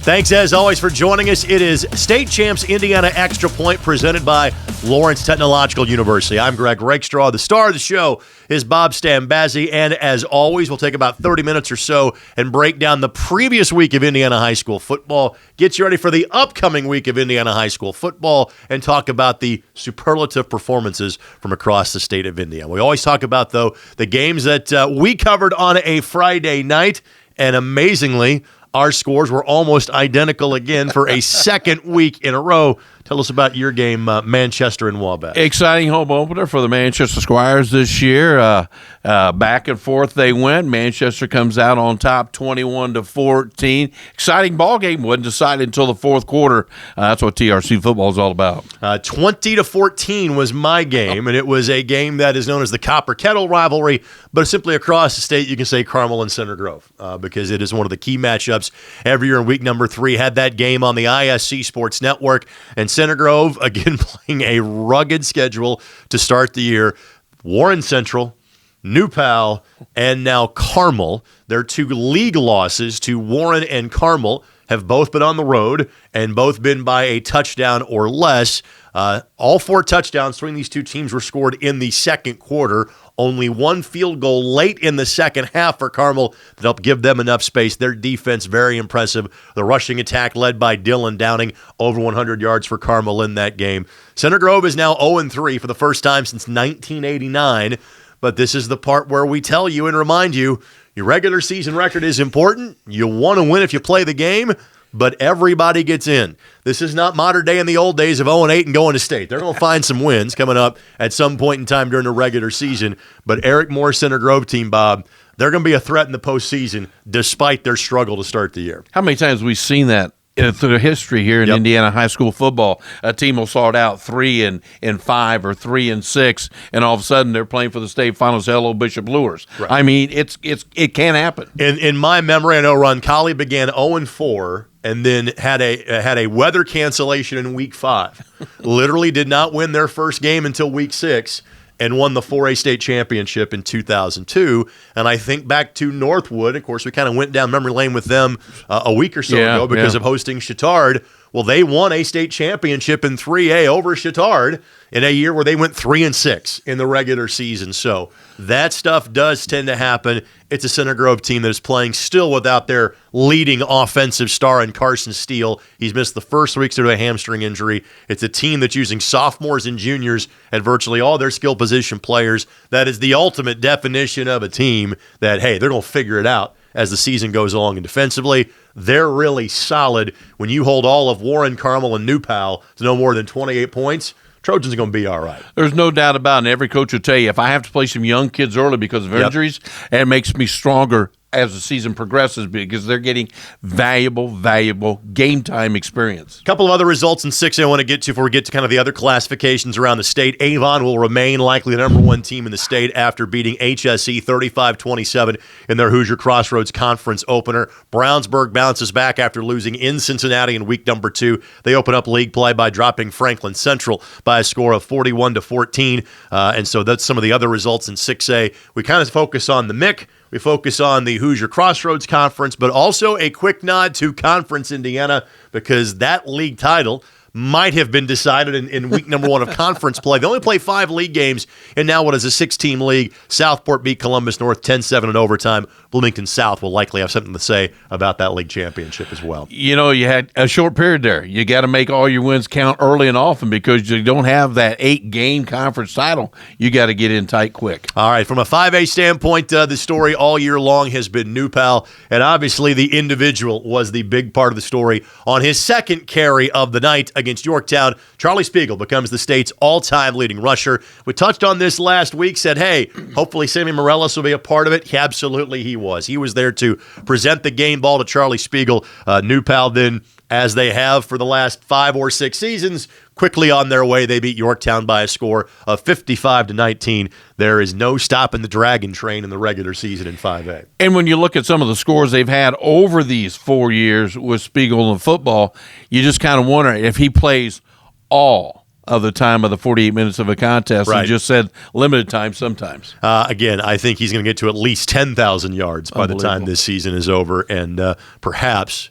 Thanks, as always, for joining us. It is State Champs Indiana Extra Point presented by Lawrence Technological University. I'm Greg Rakestraw. The star of the show is Bob Stambazzi. And as always, we'll take about 30 minutes or so and break down the previous week of Indiana high school football, get you ready for the upcoming week of Indiana high school football, and talk about the superlative performances from across the state of Indiana. We always talk about, though, the games that we covered on a Friday night, and amazingly, our scores were almost identical again for a second week in a row. Tell us about your game, Manchester and Wabash. Exciting home opener for the Manchester Squires this year. Back and forth they went. Manchester comes out on top 21-14. Exciting ball game. Wasn't decided until the fourth quarter. That's what TRC football is all about. 20-14 was my game, and it was a game that is known as the Copper Kettle rivalry, but simply across the state you can say Carmel and Center Grove because it is one of the key matchups every year in week number 3. Had that game on the ISC Sports Network, and Center Grove, again, playing a rugged schedule to start the year. Warren Central, New Pal, and now Carmel. Their 2 league losses to Warren and Carmel have both been on the road and both been by a touchdown or less. All 4 touchdowns between these 2 teams were scored in the second quarter. Only 1 field goal late in the second half for Carmel that helped give them enough space. Their defense, very impressive. The rushing attack led by Dylan Downing, over 100 yards for Carmel in that game. Center Grove is now 0-3 for the first time since 1989. But this is the part where we tell you and remind you, your regular season record is important. You want to win if you play the game, but everybody gets in. This is not modern day in the old days of 0-8 and going to state. They're going to find some wins coming up at some point in time during the regular season. But Eric Moore's Center Grove team, Bob, they're going to be a threat in the postseason despite their struggle to start the year. How many times have we seen that through the history here in Indiana high school football? A team will start out 3-5 or 3-6, and all of a sudden they're playing for the state finals. Hello, Bishop Lures. Right. I mean, it can happen. In my memory, I know Roncalli began 0-4 and then had a weather cancellation in week 5. Literally did not win their first game until week 6. And won the 4A state championship in 2002. And I think back to Northwood. Of course, we kind of went down memory lane with them a week or so ago because of hosting Chittard. Well, they won a state championship in 3A over Chittard in a year where they went 3-6 in the regular season. So that stuff does tend to happen. It's a Center Grove team that is playing still without their leading offensive star in Carson Steele. He's missed the first weeks due to a hamstring injury. It's a team that's using sophomores and juniors at virtually all their skill position players. That is the ultimate definition of a team that, hey, they're going to figure it out as the season goes along. And defensively, they're really solid. When you hold all of Warren, Carmel, and New Pal to no more than 28 points, Trojans are going to be all right. There's no doubt about it. And every coach will tell you, if I have to play some young kids early because of injuries, it makes me stronger as the season progresses because they're getting valuable game time experience. A couple of other results in 6A I want to get to before we get to kind of the other classifications around the state. Avon will remain likely the number 1 team in the state after beating HSE 35-27 in their Hoosier Crossroads Conference opener. Brownsburg bounces back after losing in Cincinnati in week number 2. They open up league play by dropping Franklin Central by a score of 41-14. And so that's some of the other results in 6A. We kind of focus on the MIC. We focus on the Hoosier Crossroads Conference, but also a quick nod to Conference Indiana because that league title might have been decided in week number 1 of conference play. They only play 5 league games, and now what is a 6-team league? Southport beat Columbus North 10-7 in overtime. Bloomington South will likely have something to say about that league championship as well. You know, you had a short period there. You got to make all your wins count early and often because you don't have that 8-game conference title. You got to get in tight quick. All right, from a 5A standpoint, the story all year long has been New Pal, and obviously the individual was the big part of the story. On his second carry of the night against Yorktown, Charlie Spiegel becomes the state's all-time leading rusher. We touched on this last week, said, hey, hopefully Sammy Morellis will be a part of it. Absolutely he was. He was there to present the game ball to Charlie Spiegel. New Pal then, as they have for the last 5 or 6 seasons, quickly on their way. They beat Yorktown by a score of 55-19. There is no stopping the Dragon train in the regular season in 5A. And when you look at some of the scores they've had over these 4 years with Spiegel in football, you just kind of wonder if he plays all of the time of the 48 minutes of a contest and just said limited time sometimes. Again, I think he's going to get to at least 10,000 yards by the time this season is over and perhaps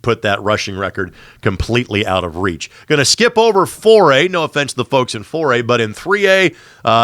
put that rushing record completely out of reach. Going to skip over 4A. No offense to the folks in 4A, but in 3A,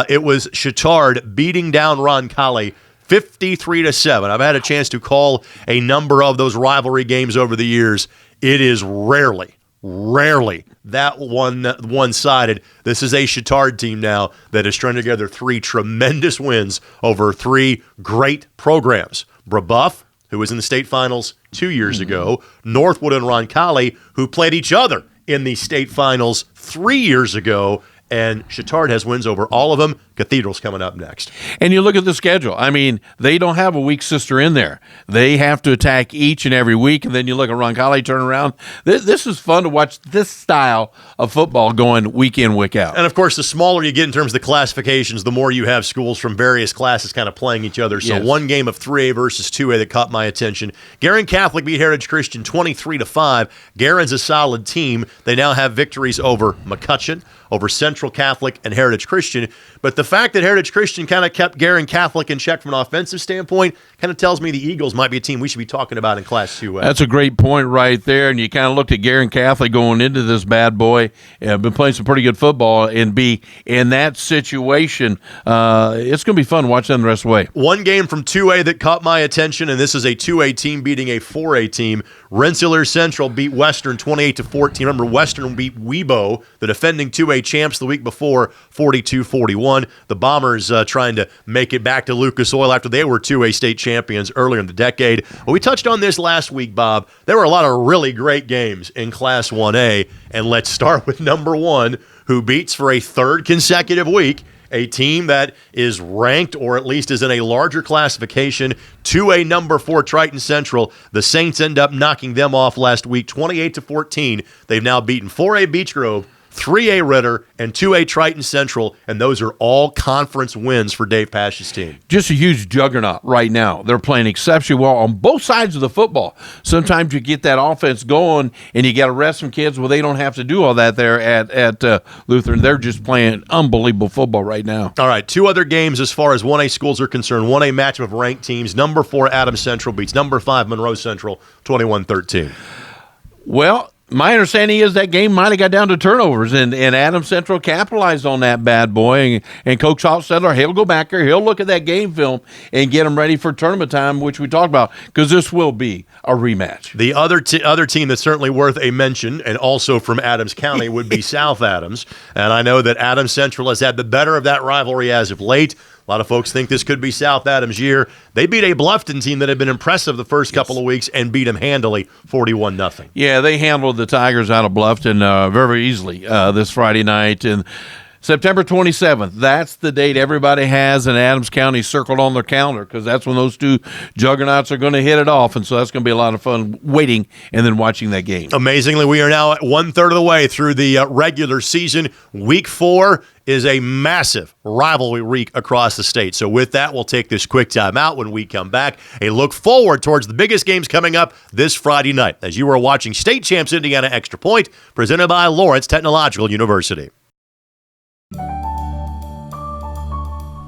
it was Chittard beating down Roncalli 53-7. I've had a chance to call a number of those rivalry games over the years. It is rarely that one-sided. This is a Chittard team now that has strung together 3 tremendous wins over 3 great programs. Brebeuf, who was in the state finals 2 years ago, Northwood and Roncalli, who played each other in the state finals 3 years ago, and Chittard has wins over all of them. Cathedral's coming up next. And you look at the schedule. I mean, they don't have a weak sister in there. They have to attack each and every week, and then you look at Roncalli turn around. This is fun to watch this style of football going week in, week out. And, of course, the smaller you get in terms of the classifications, the more you have schools from various classes kind of playing each other. So one game of 3A versus 2A that caught my attention. Guerin Catholic beat Heritage Christian 23-5. Guerin's a solid team. They now have victories over McCutcheon, over Central Catholic, and Heritage Christian. But the fact that Heritage Christian kind of kept Guerin Catholic in check from an offensive standpoint kind of tells me the Eagles might be a team we should be talking about in Class 2A. That's a great point right there. And you kind of looked at Guerin Catholic going into this bad boy, been playing some pretty good football, and be in that situation. It's going to be fun watching them the rest of the way. One game from 2A that caught my attention, and this is a 2A team beating a 4A team. Rensselaer Central beat Western 28-14. Remember, Western beat Webo, the defending 2A champs, the week before, 42-41. The Bombers trying to make it back to Lucas Oil after they were 2A state champions earlier in the decade. Well, we touched on this last week, Bob. There were a lot of really great games in Class 1A, and let's start with number 1, who beats for a 3rd consecutive week a team that is ranked, or at least is in a larger classification, 2A number 4 Triton Central. The Saints end up knocking them off last week, 28-14. They've now beaten 4A Beech Grove, 3A Ritter, and 2A Triton Central, and those are all conference wins for Dave Pasch's team. Just a huge juggernaut right now. They're playing exceptionally well on both sides of the football. Sometimes you get that offense going, and you got to rest some kids. Well, they don't have to do all that there at Lutheran. They're just playing unbelievable football right now. All right, 2 other games as far as 1A schools are concerned. 1A matchup of ranked teams. Number 4 Adams Central beats number 5 Monroe Central 21-13. Well, my understanding is that game might have got down to turnovers, and Adams Central capitalized on that bad boy. And Coach Hofstadler, he'll go back there, he'll look at that game film and get them ready for tournament time, which we talked about, because this will be a rematch. The other team that's certainly worth a mention, and also from Adams County, would be South Adams. And I know that Adams Central has had the better of that rivalry as of late. A lot of folks think this could be South Adams' year. They beat a Bluffton team that had been impressive the first couple of weeks and beat them handily, 41-0. Yeah, they handled the Tigers out of Bluffton very easily this Friday night. And September 27th, that's the date everybody has in Adams County circled on their calendar, because that's when those 2 juggernauts are going to hit it off. And so that's going to be a lot of fun waiting and then watching that game. Amazingly, we are now at 1/3 of the way through the regular season. Week 4 is a massive rivalry week across the state. So with that, we'll take this quick time out. When we come back, a look forward towards the biggest games coming up this Friday night, as you are watching State Champs Indiana Extra Point, presented by Lawrence Technological University.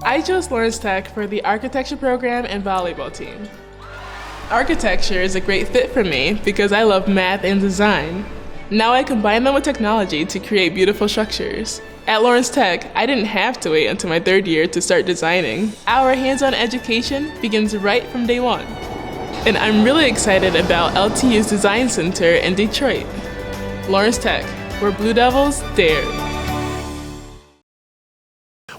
I chose Lawrence Tech for the architecture program and volleyball team. Architecture is a great fit for me because I love math and design. Now I combine them with technology to create beautiful structures. At Lawrence Tech, I didn't have to wait until my 3rd year to start designing. Our hands-on education begins right from day 1. And I'm really excited about LTU's Design Center in Detroit. Lawrence Tech, where Blue Devils dare.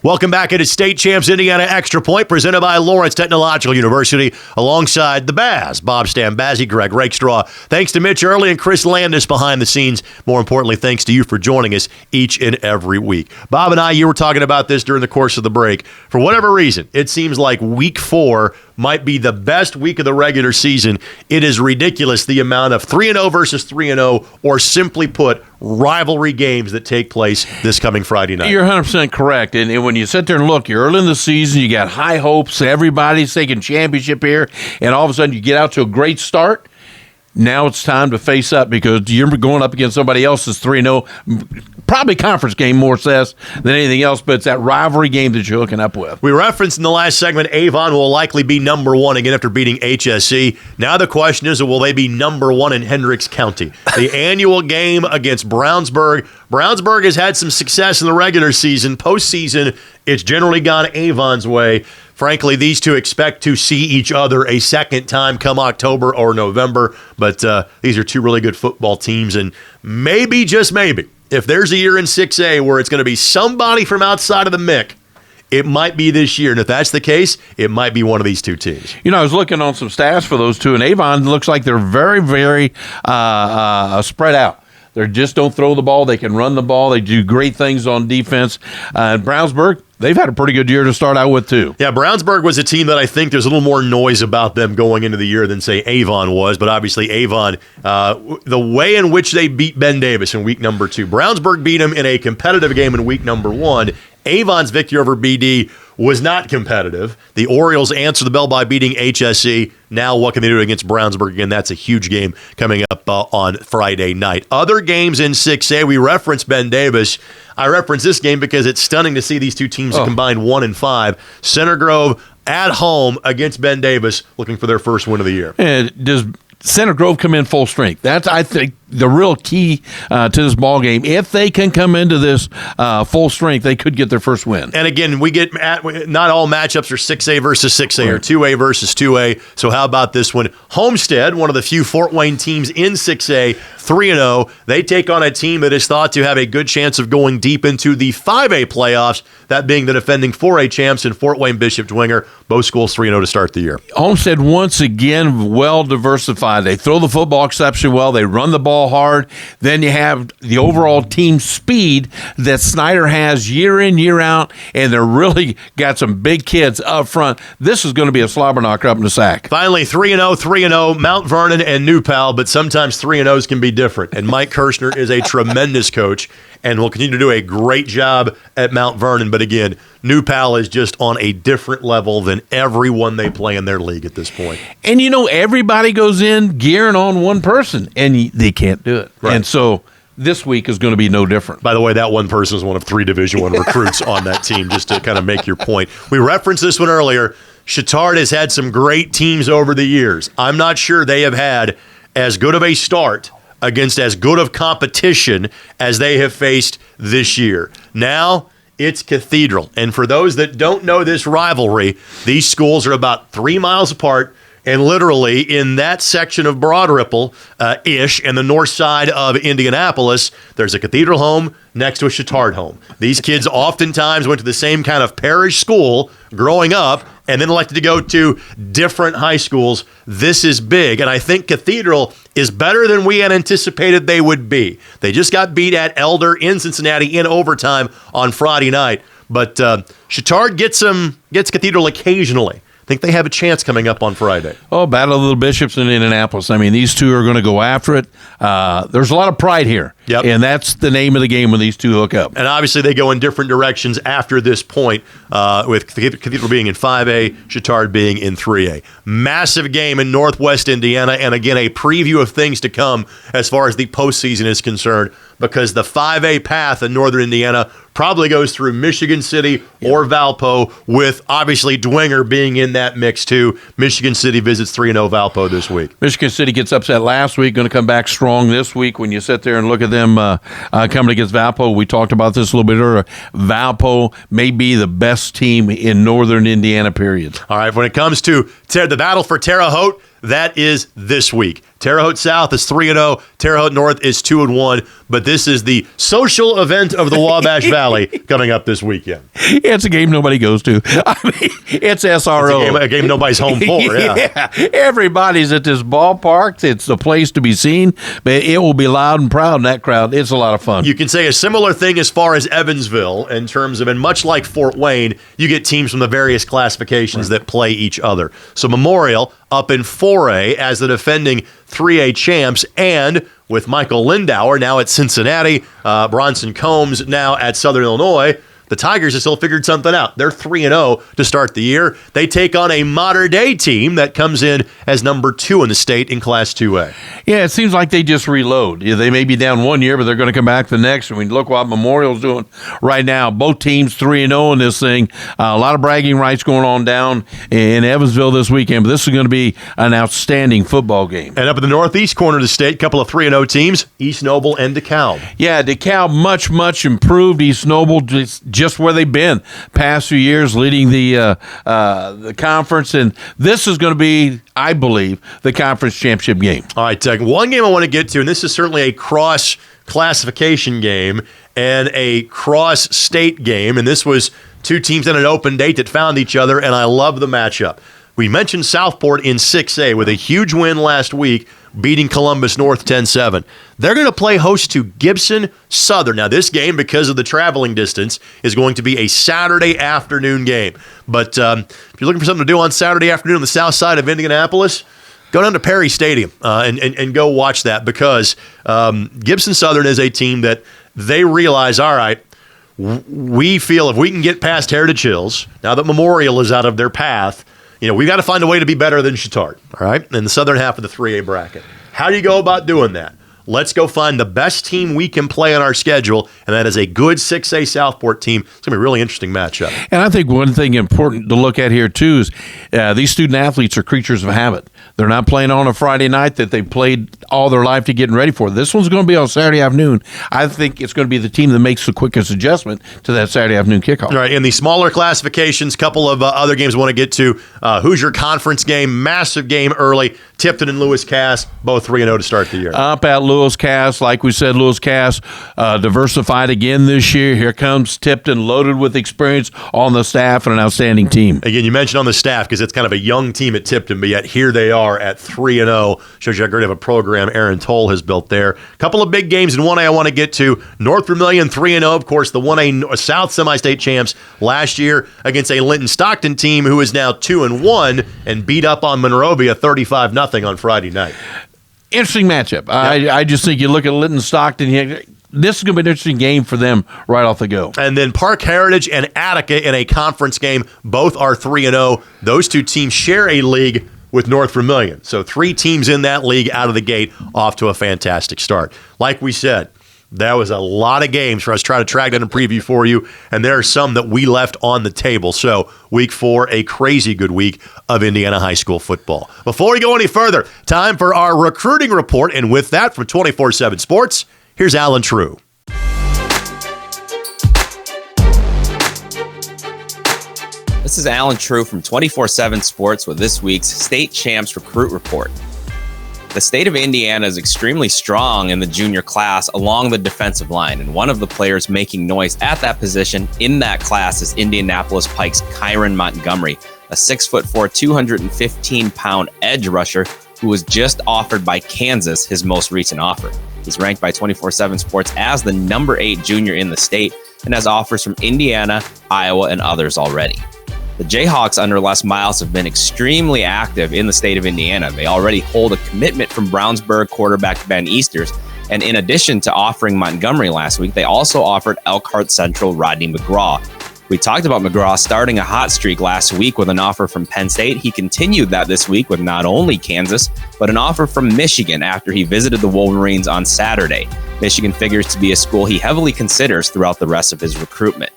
Welcome back into State Champs Indiana Extra Point, presented by Lawrence Technological University, alongside the Baz, Bob Stambazzi, Greg Rakestraw. Thanks to Mitch Early and Chris Landis behind the scenes. More importantly, thanks to you for joining us each and every week. Bob and I, you were talking about this during the course of the break. For whatever reason, it seems like week 4 might be the best week of the regular season. It is ridiculous the amount of 3-0 versus 3-0, or simply put, rivalry games that take place this coming Friday night. You're 100% correct. And when you sit there and look, you're early in the season, you got high hopes, everybody's taking championship here, and all of a sudden you get out to a great start, Now it's time to face up because you're going up against somebody else that's 3-0. Probably conference game more says than anything else, but it's that rivalry game that you're hooking up with. We referenced in the last segment, Avon will likely be number one again after beating HSE. Now the question is, will they be number one in Hendricks County? The annual game against Brownsburg. Brownsburg has had some success in the regular season. Postseason, it's generally gone Avon's way. Frankly, these two expect to see each other a second time come October or November, but these are two really good football teams, and maybe, just maybe, if there's a year in 6A where it's going to be somebody from outside of the MIC, it might be this year. And if that's the case, it might be one of these two teams. You know, I was looking on some stats for those two, and Avon looks like they're very, very spread out. They just don't throw the ball. They can run the ball. They do great things on defense. And Brownsburg, they've had a pretty good year to start out with, too. Yeah, Brownsburg was a team that I think there's a little more noise about them going into the year than, say, Avon was. But obviously, Avon, the way in which they beat Ben Davis in week number 2. Brownsburg beat them in a competitive game in week number 1. Avon's victory over BD was not competitive. The Orioles answered the bell by beating HSE. Now what can they do against Brownsburg? Again, that's a huge game coming up on Friday night. Other games in 6A, we referenced Ben Davis. I reference this game because it's stunning to see these two teams combined 1-5. Center Grove at home against Ben Davis, looking for their first win of the year. And does Center Grove come in full strength? That's, I think, the real key to this ball game. If they can come into this full strength, they could get their first win. And again, we get not all matchups are 6A versus 6A or 2A versus 2A. So how about this one? Homestead, one of the few Fort Wayne teams in 6A, 3-0. They take on a team that is thought to have a good chance of going deep into the 5A playoffs, that being the defending 4A champs in Fort Wayne Bishop Dwenger. Both schools 3-0 to start the year. Homestead, once again, well diversified. They throw the football exceptionally well. They run the ball hard. Then you have the overall team speed that Snyder has year in, year out, and they're really got some big kids up front. This is going to be a slobber knocker up in the sack. Finally, 3-0, Mount Vernon and New Pal, but sometimes 3-0s can be different. And Mike Kirshner is a tremendous coach and will continue to do a great job at Mount Vernon. But again, New Pal is just on a different level than everyone they play in their league at this point. And, you know, everybody goes in gearing on one person, and they can't do it. Right. And so this week is going to be no different. By the way, that one person is one of 3 Division I recruits on that team, just to kind of make your point. We referenced this one earlier. Chittard has had some great teams over the years. I'm not sure they have had as good of a start against as good of competition as they have faced this year. Now it's Cathedral. And for those that don't know this rivalry, these schools are about 3 miles apart. And literally in that section of Broad Ripple, ish, and the north side of Indianapolis, there's a Cathedral home next to a Chittard home. These kids oftentimes went to the same kind of parish school growing up and then elected to go to different high schools. This is big, and I think Cathedral is better than we had anticipated they would be. They just got beat at Elder in Cincinnati in overtime on Friday night, but Chittard gets Cathedral occasionally. I think they have a chance coming up on Friday. Oh, Battle of the Bishops in Indianapolis. I mean, these two are going to go after it. There's a lot of pride here. Yep. And that's the name of the game when these two hook up. And obviously they go in different directions after this point, with Cathedral being in 5A, Chittard being in 3A. Massive game in Northwest Indiana, and again, a preview of things to come as far as the postseason is concerned, because the 5A path in Northern Indiana probably goes through Michigan City or Valpo, with obviously Dwenger being in that mix too. Michigan City visits 3-0 Valpo this week. Michigan City gets upset last week, going to come back strong this week. When you sit there and look at them coming against Valpo, we talked about this a little bit earlier. Valpo may be the best team in Northern Indiana, period. All right, when it comes to the battle for Terre Haute, that is this week. Terre Haute South is 3-0. Terre Haute North is 2-1. But this is the social event of the Wabash Valley coming up this weekend. It's a game nobody goes to. I mean, it's SRO. It's a game nobody's home for. Yeah. Everybody's at this ballpark. It's the place to be seen. But it will be loud and proud in that crowd. It's a lot of fun. You can say a similar thing as far as Evansville in terms of, and much like Fort Wayne, you get teams from the various classifications that play each other. So Memorial up in 4A as the defending 3A champs, and with Michael Lindauer now at Cincinnati, Bronson Combs now at Southern Illinois, The Tigers have still figured something out. They're 3-0 to start the year. They take on a modern-day team that comes in as number 2 in the state in Class 2A. Yeah, it seems like they just reload. Yeah, they may be down one year, but they're going to come back the next. I mean, look what Memorial's doing right now. Both teams 3-0 in this thing. A lot of bragging rights going on down in Evansville this weekend, but this is going to be an outstanding football game. And up in the northeast corner of the state, a couple of 3-0 teams, East Noble and DeKalb. Yeah, DeKalb much improved. East Noble just where they've been past few years, leading the conference, and this is going to be, I believe, the conference championship game. All right, one game I want to get to, and this is certainly a cross-classification game and a cross-state game, and this was two teams on an open date that found each other, and I love the matchup. We mentioned Southport in 6A with a huge win last week, beating Columbus North 10-7. They're going to play host to Gibson Southern. Now, this game, because of the traveling distance, is going to be a Saturday afternoon game. But if you're looking for something to do on Saturday afternoon on the south side of Indianapolis, go down to Perry Stadium and go watch that, because Gibson Southern is a team that they realize, all right, we feel if we can get past Heritage Hills, now that Memorial is out of their path, we've got to find a way to be better than Chittard, all right, in the southern half of the 3A bracket. How do you go about doing that? Let's go find the best team we can play on our schedule, and that is a good 6A Southport team. It's going to be a really interesting matchup. And I think one thing important to look at here, too, is these student-athletes are creatures of habit. They're not playing on a Friday night that they played all their life to getting ready for. This one's going to be on Saturday afternoon. I think it's going to be the team that makes the quickest adjustment to that Saturday afternoon kickoff. All right, in the smaller classifications, couple of other games I want to get to. Hoosier Conference game, massive game early. Tipton and Lewis Cass, both 3-0 to start the year. Up at Lewis Cass, like we said, Lewis Cass diversified again this year. Here comes Tipton, loaded with experience on the staff and an outstanding team. Again, you mentioned on the staff because it's kind of a young team at Tipton, but yet here they are at 3-0. Shows you how great of a program Aaron Toll has built there. A couple of big games, and one I want to get to. North Vermilion 3-0, of course, the 1A South Semi-State champs last year against a Linton Stockton team who is now 2-1 and beat up on Monrovia 35-0 on Friday night. Interesting matchup. Yep. I just think you look at Linton Stockton, this is going to be an interesting game for them right off the go. And then Park Heritage and Attica in a conference game. Both are 3-0. Those two teams share a league with North Vermilion. So 3 teams in that league out of the gate, off to a fantastic start. Like we said, that was a lot of games for us trying to track down and preview for you, and there are some that we left on the table. So week 4, a crazy good week of Indiana high school football. Before we go any further, time for our recruiting report, and with that from 24/7 Sports, here's Alan True. This is Alan True from 24/7 Sports with this week's State Champs Recruit Report. The state of Indiana is extremely strong in the junior class along the defensive line, and one of the players making noise at that position in that class is Indianapolis Pike's Kyron Montgomery, a 6'4", 215-pound edge rusher who was just offered by Kansas his most recent offer. He's ranked by 24/7 Sports as the number 8 junior in the state and has offers from Indiana, Iowa, and others already. The Jayhawks under Les Miles have been extremely active in the state of Indiana. They already hold a commitment from Brownsburg quarterback Ben Easters, and in addition to offering Montgomery last week, they also offered Elkhart Central Rodney McGraw. We talked about McGraw starting a hot streak last week with an offer from Penn State. He continued that this week with not only Kansas, but an offer from Michigan after he visited the Wolverines on Saturday. Michigan figures to be a school he heavily considers throughout the rest of his recruitment.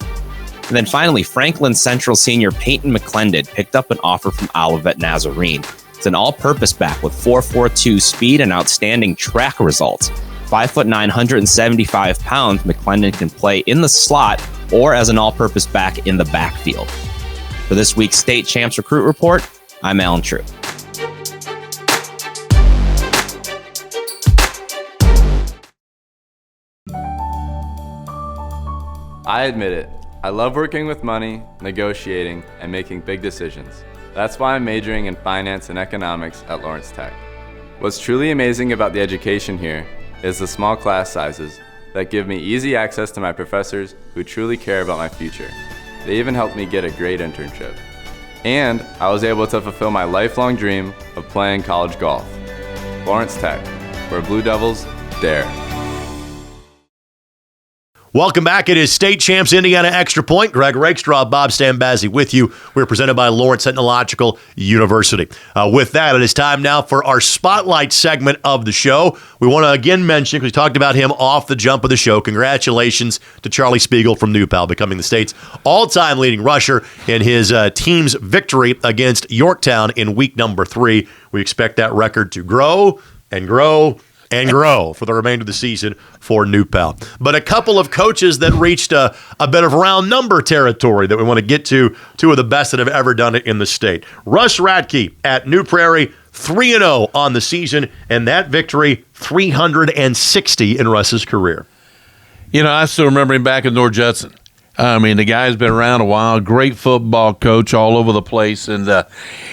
And then finally, Franklin Central senior Peyton McClendon picked up an offer from Olivet Nazarene. It's an all-purpose back with 4.42 speed and outstanding track results. 5'9", 175 pounds, McClendon can play in the slot or as an all-purpose back in the backfield. For this week's State Champs Recruit Report, I'm Alan True. I admit it. I love working with money, negotiating, and making big decisions. That's why I'm majoring in finance and economics at Lawrence Tech. What's truly amazing about the education here is the small class sizes that give me easy access to my professors who truly care about my future. They even helped me get a great internship. And I was able to fulfill my lifelong dream of playing college golf. Lawrence Tech, where Blue Devils dare. Welcome back. It is State Champs Indiana Extra Point. Greg Rakestraw, Bob Stambazzi with you. We're presented by Lawrence Technological University. With that, it is time now for our Spotlight segment of the show. We want to again mention, because we talked about him off the jump of the show, congratulations to Charlie Spiegel from New Pal, becoming the state's all-time leading rusher in his team's victory against Yorktown in week number 3. We expect that record to grow and grow and grow for the remainder of the season for New Pal. But a couple of coaches that reached a bit of round number territory that we want to get to, two of the best that have ever done it in the state. Russ Radke at New Prairie, 3-0 on the season, and that victory, 360 in Russ's career. You know, I still remember him back in North Judson. I mean, the guy's been around a while, great football coach all over the place, and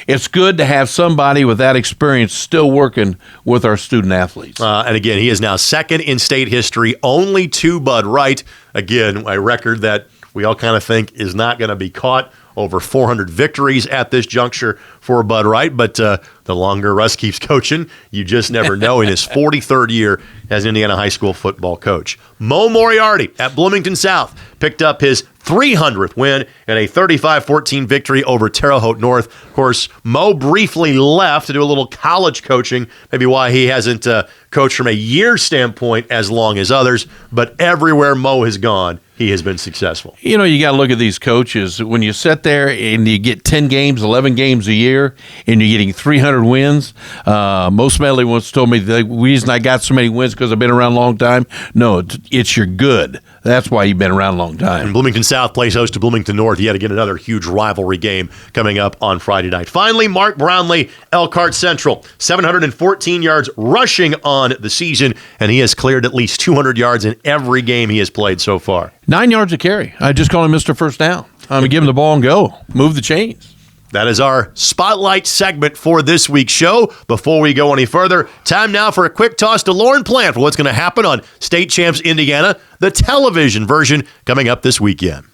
it's good to have somebody with that experience still working with our student athletes. And again, he is now second in state history, only to Bud Wright. Again, a record that we all kind of think is not going to be caught. Over 400 victories at this juncture for Bud Wright, but the longer Russ keeps coaching, you just never know. In his 43rd year as an Indiana high school football coach. Mo Moriarty at Bloomington South picked up his 300th win in a 35-14 victory over Terre Haute North. Of course, Mo briefly left to do a little college coaching, maybe why he hasn't coached from a year standpoint as long as others, but everywhere Mo has gone, he has been successful. You know, you got to look at these coaches. When you sit there and you get 10 games, 11 games a year, and you're getting 300 wins, Mo Smedley once told me the reason I got so many wins because I've been around a long time. No, it's you're good. That's why you've been around a long time. And Bloomington South plays host to Bloomington North. Yet again, another huge rivalry game coming up on Friday night. Finally, Mark Brownlee, Elkhart Central, 714 yards rushing on the season, and he has cleared at least 200 yards in every game he has played so far. 9 yards a carry. I just call him Mr. First Down. I'm going to give him the ball and go. Move the chains. That is our Spotlight segment for this week's show. Before we go any further, time now for a quick toss to Lauren Plant for what's going to happen on State Champs Indiana, the television version, coming up this weekend.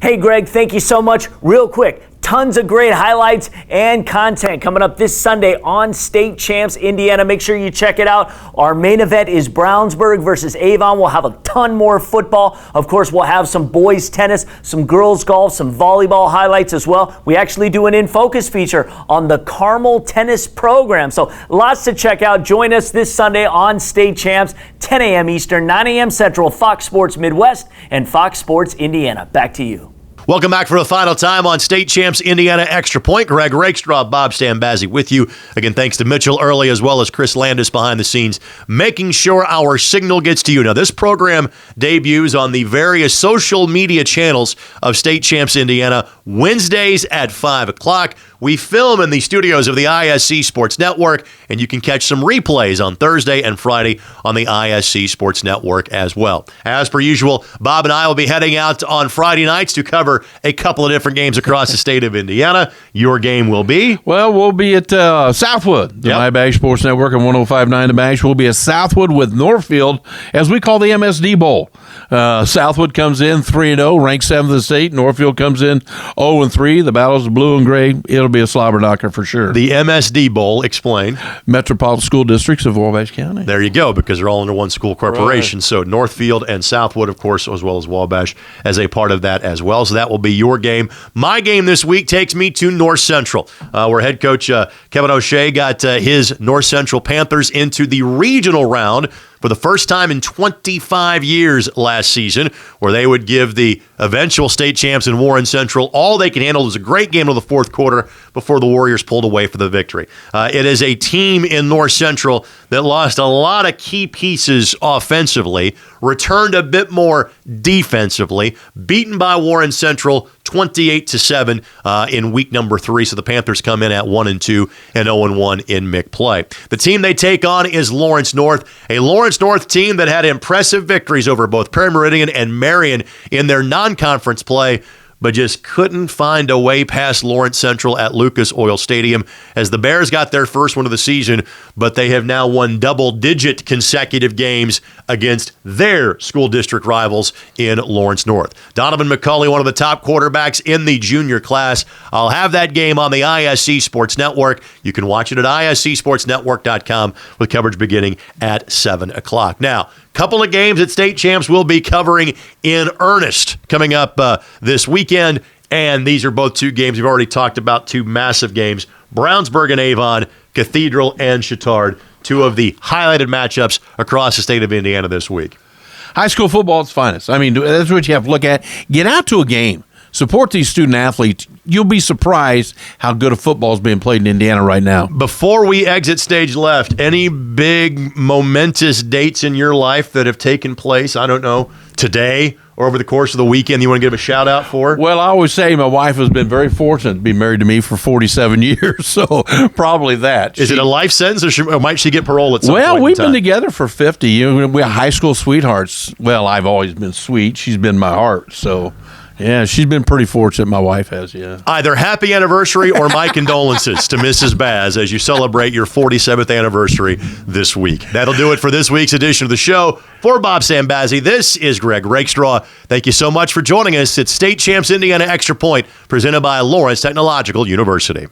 Hey, Greg, thank you so much. Real quick, tons of great highlights and content coming up this Sunday on State Champs Indiana. Make sure you check it out. Our main event is Brownsburg versus Avon. We'll have a ton more football. Of course, we'll have some boys tennis, some girls golf, some volleyball highlights as well. We actually do an In Focus feature on the Carmel tennis program. So lots to check out. Join us this Sunday on State Champs, 10 a.m. Eastern, 9 a.m. Central, Fox Sports Midwest and Fox Sports Indiana. Back to you. Welcome back for the final time on State Champs Indiana Extra Point. Greg Rakestraw, Bob Stambazzi with you. Again, thanks to Mitchell Early as well as Chris Landis behind the scenes, making sure our signal gets to you. Now, this program debuts on the various social media channels of State Champs Indiana Wednesdays at 5 o'clock. We film in the studios of the ISC Sports Network, and you can catch some replays on Thursday and Friday on the ISC Sports Network as well. As per usual, Bob and I will be heading out on Friday nights to cover a couple of different games across the state of Indiana. Your game will be? Well, we'll be at Southwood, the MyBash Sports Network and 105.9 The Bash. We'll be at Southwood with Northfield, as we call the MSD Bowl. Southwood comes in 3-0, ranked 7th in the state. Northfield comes in 0-3. The battle's blue and gray. It'll be a slobber knocker for sure. The MSD Bowl, explain. Metropolitan School Districts of Wabash County. There you go, because they're all under one school corporation. Right. So Northfield and Southwood, of course, as well as Wabash, as a part of that as well. So that will be your game. My game this week takes me to North Central, where head coach Kevin O'Shea got his North Central Panthers into the regional round for the first time in 25 years last season, where they would give the eventual state champs in Warren Central all they could handle. It was a great game of the fourth quarter before the Warriors pulled away for the victory. It is a team in North Central that lost a lot of key pieces offensively, returned a bit more defensively, beaten by Warren Central 28-7 in week number 3. So the Panthers come in at 1-2 and 0-1 in MIC play. The team they take on is Lawrence North, a Lawrence North team that had impressive victories over both Prairie Meridian and Marion in their non-conference play, but just couldn't find a way past Lawrence Central at Lucas Oil Stadium, as the Bears got their first one of the season, but they have now won double-digit consecutive games against their school district rivals in Lawrence North. Donovan McCulley, one of the top quarterbacks in the junior class. I'll have that game on the ISC Sports Network. You can watch it at iscsportsnetwork.com with coverage beginning at 7 o'clock. Now, Couple of games that State Champs will be covering in earnest coming up this weekend. And these are both two games we've already talked about, two massive games. Brownsburg and Avon, Cathedral and Chittard, two of the highlighted matchups across the state of Indiana this week. High school football at its finest. I mean, that's what you have to look at. Get out to a game. Support these student athletes. You'll be surprised how good a football is being played in Indiana right now. Before we exit stage left, any big momentous dates in your life that have taken place, I don't know, today or over the course of the weekend you want to give a shout out for? Well, I always say my wife has been very fortunate to be married to me for 47 years, so probably that. Is it a life sentence or might she get parole at some point? Well, we've in time? been together for 50. We're high school sweethearts. Well, I've always been sweet. She's been my heart, so... Yeah, she's been pretty fortunate. My wife has, yeah. Either happy anniversary or my condolences to Mrs. Baz as you celebrate your 47th anniversary this week. That'll do it for this week's edition of the show. For Bob Sambazzi, this is Greg Rakestraw. Thank you so much for joining us at State Champs Indiana Extra Point, presented by Lawrence Technological University.